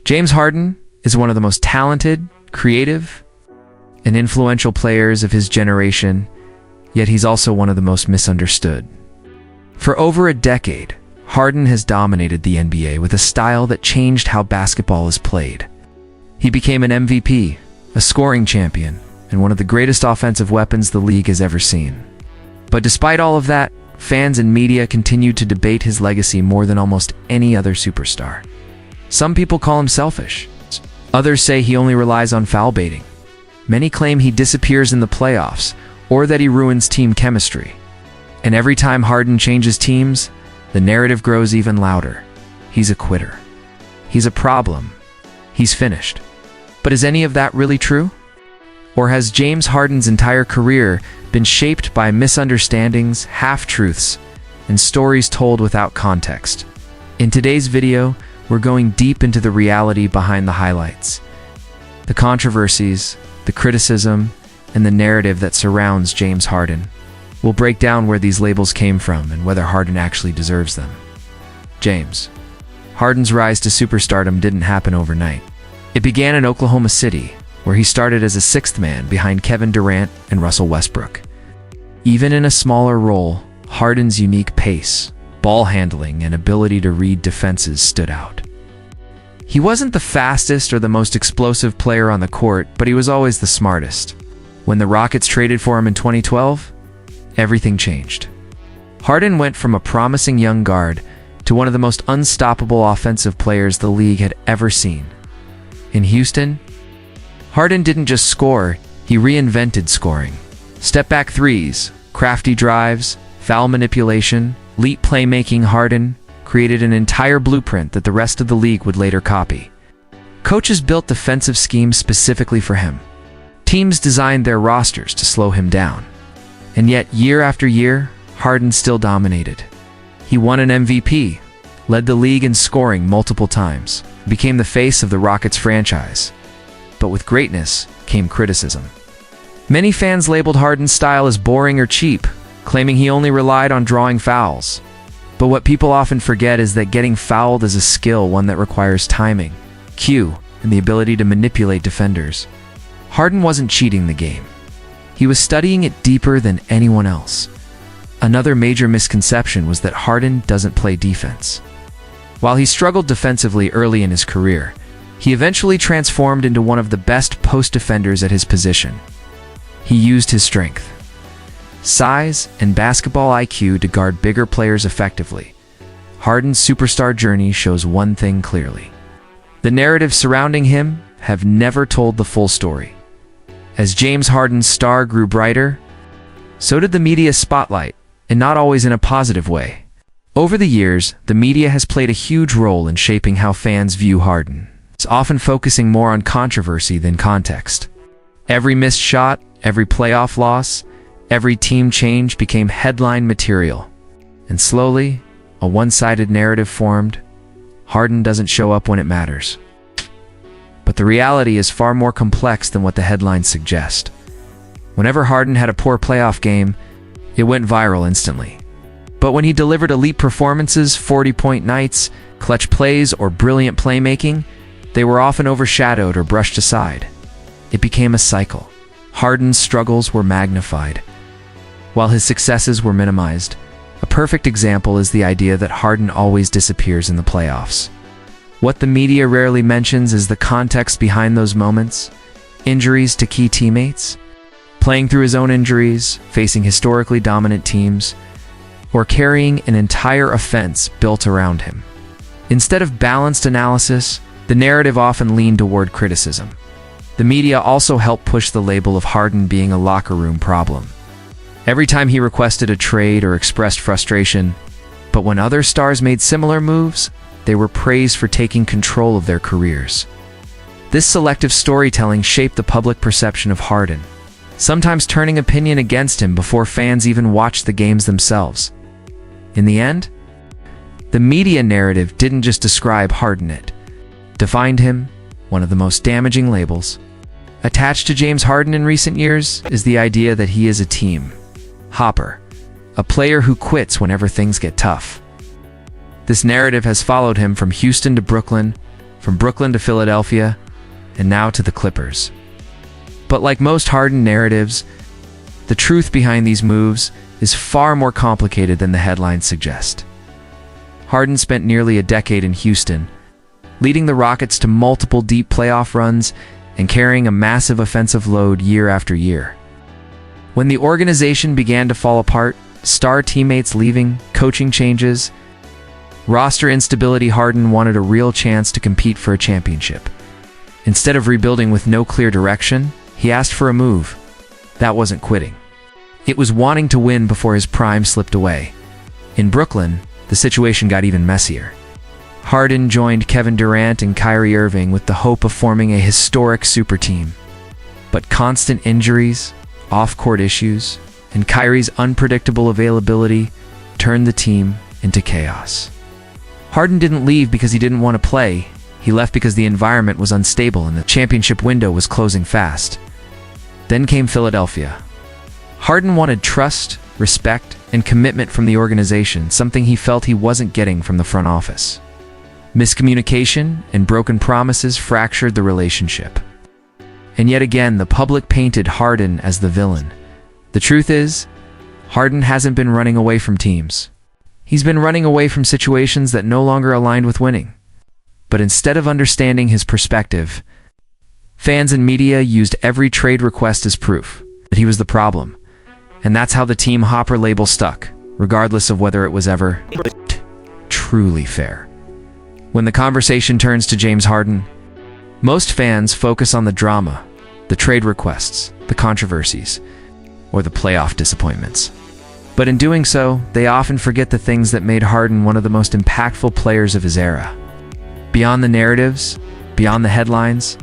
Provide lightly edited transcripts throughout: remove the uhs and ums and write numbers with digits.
James Harden is one of the most talented, creative, and influential players of his generation, yet he's also one of the most misunderstood. For over a decade, Harden has dominated the NBA with a style that changed how basketball is played. He became an MVP, a scoring champion, and one of the greatest offensive weapons the league has ever seen. But despite all of that, fans and media continue to debate his legacy more than almost any other superstar. Some people call him selfish. Others say he only relies on foul baiting. Many claim he disappears in the playoffs, or that he ruins team chemistry. And every time Harden changes teams, the narrative grows even louder. He's a quitter. He's a problem. He's finished. But is any of that really true? Or has James Harden's entire career been shaped by misunderstandings, half-truths, and stories told without context? In today's video, we're going deep into the reality behind the highlights, the controversies, the criticism, and the narrative that surrounds James Harden. We'll break down where these labels came from and whether Harden actually deserves them. James Harden's rise to superstardom didn't happen overnight. It began in Oklahoma City, where he started as a sixth man behind Kevin Durant and Russell Westbrook. Even in a smaller role, Harden's unique pace, ball handling, and ability to read defenses stood out. He wasn't the fastest or the most explosive player on the court, but he was always the smartest. When the Rockets traded for him in 2012, everything changed. Harden went from a promising young guard to one of the most unstoppable offensive players the league had ever seen. In Houston, Harden didn't just score, he reinvented scoring. Step-back threes, crafty drives, foul manipulation, elite playmaking. Harden created an entire blueprint that the rest of the league would later copy. Coaches built defensive schemes specifically for him. Teams designed their rosters to slow him down. And yet, year after year, Harden still dominated. He won an MVP, led the league in scoring multiple times, became the face of the Rockets franchise. But with greatness came criticism. Many fans labeled Harden's style as boring or cheap, claiming he only relied on drawing fouls. But what people often forget is that getting fouled is a skill, one that requires timing, cue, and the ability to manipulate defenders. Harden wasn't cheating the game. He was studying it deeper than anyone else. Another major misconception was that Harden doesn't play defense. While he struggled defensively early in his career, he eventually transformed into one of the best post defenders at his position. He used his strength, size, and basketball IQ to guard bigger players effectively. Harden's superstar journey shows one thing clearly. The narratives surrounding him have never told the full story. As James Harden's star grew brighter, so did the media spotlight, and not always in a positive way. Over the years, the media has played a huge role in shaping how fans view Harden. It's often focusing more on controversy than context. Every missed shot, every playoff loss, every team change became headline material. And slowly, a one-sided narrative formed. Harden doesn't show up when it matters. But the reality is far more complex than what the headlines suggest. Whenever Harden had a poor playoff game, it went viral instantly. But when he delivered elite performances, 40-point nights, clutch plays, or brilliant playmaking, they were often overshadowed or brushed aside. It became a cycle. Harden's struggles were magnified, while his successes were minimized. A perfect example is the idea that Harden always disappears in the playoffs. What the media rarely mentions is the context behind those moments: injuries to key teammates, playing through his own injuries, facing historically dominant teams, or carrying an entire offense built around him. Instead of balanced analysis, the narrative often leaned toward criticism. The media also helped push the label of Harden being a locker room problem. Every time he requested a trade or expressed frustration, but when other stars made similar moves, they were praised for taking control of their careers. This selective storytelling shaped the public perception of Harden, sometimes turning opinion against him before fans even watched the games themselves. In the end, the media narrative didn't just describe Harden, it defined him. One of the most damaging labels attached to James Harden in recent years is the idea that he is a team hopper, a player who quits whenever things get tough. This narrative has followed him from Houston to Brooklyn, from Brooklyn to Philadelphia, and now to the Clippers. But like most Harden narratives, the truth behind these moves is far more complicated than the headlines suggest. Harden spent nearly a decade in Houston, leading the Rockets to multiple deep playoff runs and carrying a massive offensive load year after year. When the organization began to fall apart, star teammates leaving, coaching changes, roster instability, Harden wanted a real chance to compete for a championship. Instead of rebuilding with no clear direction, he asked for a move. That wasn't quitting. It was wanting to win before his prime slipped away. In Brooklyn, the situation got even messier. Harden joined Kevin Durant and Kyrie Irving with the hope of forming a historic super team. But constant injuries, off-court issues, and Kyrie's unpredictable availability turned the team into chaos. Harden didn't leave because he didn't want to play. He left because the environment was unstable and the championship window was closing fast. Then came Philadelphia. Harden wanted trust, respect, and commitment from the organization, something he felt he wasn't getting from the front office. Miscommunication and broken promises fractured the relationship. And yet again, the public painted Harden as the villain. The truth is, Harden hasn't been running away from teams. He's been running away from situations that no longer aligned with winning. But instead of understanding his perspective, fans and media used every trade request as proof that he was the problem. And that's how the team Hopper label stuck, regardless of whether it was ever truly fair. When the conversation turns to James Harden, most fans focus on the drama, the trade requests, the controversies, or the playoff disappointments. But in doing so, they often forget the things that made Harden one of the most impactful players of his era. Beyond the narratives, beyond the headlines,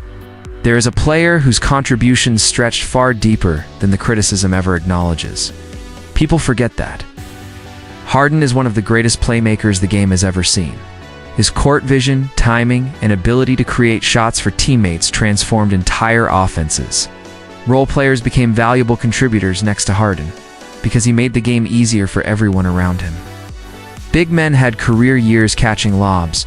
there is a player whose contributions stretched far deeper than the criticism ever acknowledges. People forget that. Harden is one of the greatest playmakers the game has ever seen. His court vision, timing, and ability to create shots for teammates transformed entire offenses. Role players became valuable contributors next to Harden because he made the game easier for everyone around him. Big men had career years catching lobs.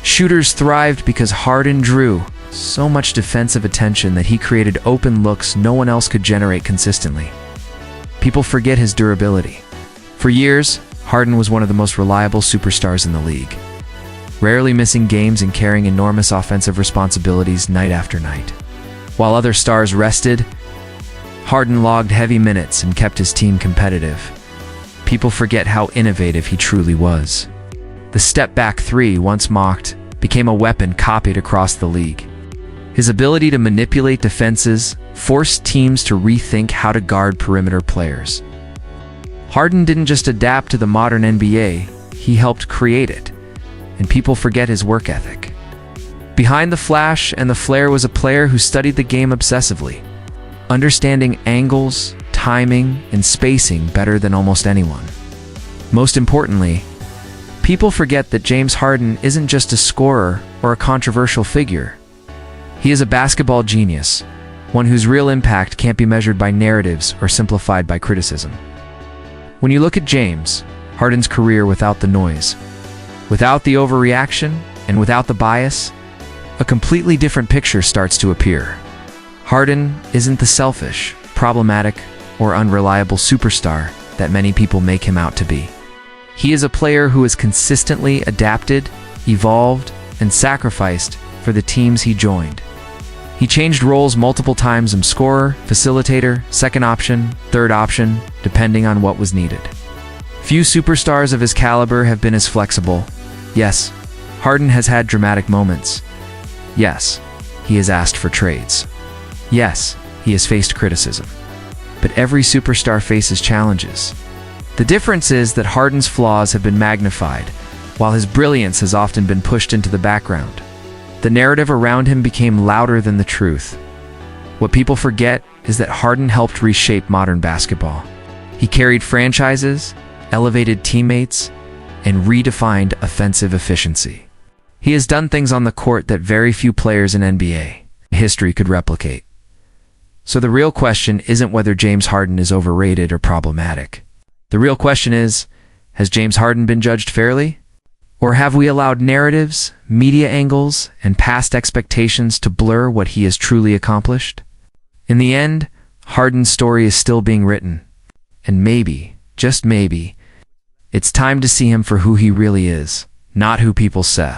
Shooters thrived because Harden drew so much defensive attention that he created open looks no one else could generate consistently. People forget his durability. For years, Harden was one of the most reliable superstars in the league, rarely missing games and carrying enormous offensive responsibilities night after night. While other stars rested, Harden logged heavy minutes and kept his team competitive. People forget how innovative he truly was. The step-back three, once mocked, became a weapon copied across the league. His ability to manipulate defenses forced teams to rethink how to guard perimeter players. Harden didn't just adapt to the modern NBA, he helped create it, and people forget his work ethic. Behind the flash and the flair was a player who studied the game obsessively, understanding angles, timing, and spacing better than almost anyone. Most importantly, people forget that James Harden isn't just a scorer or a controversial figure. He is a basketball genius, one whose real impact can't be measured by narratives or simplified by criticism. When you look at James Harden's career without the noise, without the overreaction, and without the bias, a completely different picture starts to appear. Harden isn't the selfish, problematic, or unreliable superstar that many people make him out to be. He is a player who has consistently adapted, evolved, and sacrificed for the teams he joined. He changed roles multiple times from scorer, facilitator, second option, third option, depending on what was needed. Few superstars of his caliber have been as flexible. Yes, Harden has had dramatic moments. Yes, he has asked for trades. Yes, he has faced criticism. But every superstar faces challenges. The difference is that Harden's flaws have been magnified, while his brilliance has often been pushed into the background. The narrative around him became louder than the truth. What people forget is that Harden helped reshape modern basketball. He carried franchises, elevated teammates, and redefined offensive efficiency. He has done things on the court that very few players in NBA history could replicate. So the real question isn't whether James Harden is overrated or problematic. The real question is, has James Harden been judged fairly? Or have we allowed narratives, media angles, and past expectations to blur what he has truly accomplished? In the end, Harden's story is still being written. And maybe, just maybe, it's time to see him for who he really is, not who people say.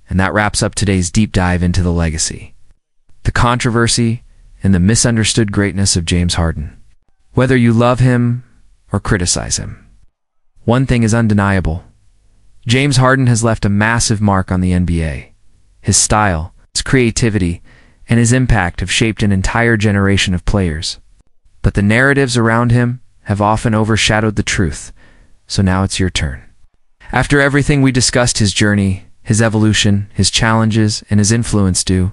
And that wraps up today's deep dive into the legacy, the controversy, and the misunderstood greatness of James Harden. Whether you love him or criticize him, one thing is undeniable. James Harden has left a massive mark on the NBA. His style, his creativity, and his impact have shaped an entire generation of players. But the narratives around him have often overshadowed the truth, so now it's your turn. After everything we discussed, his journey, his evolution, his challenges, and his influence do,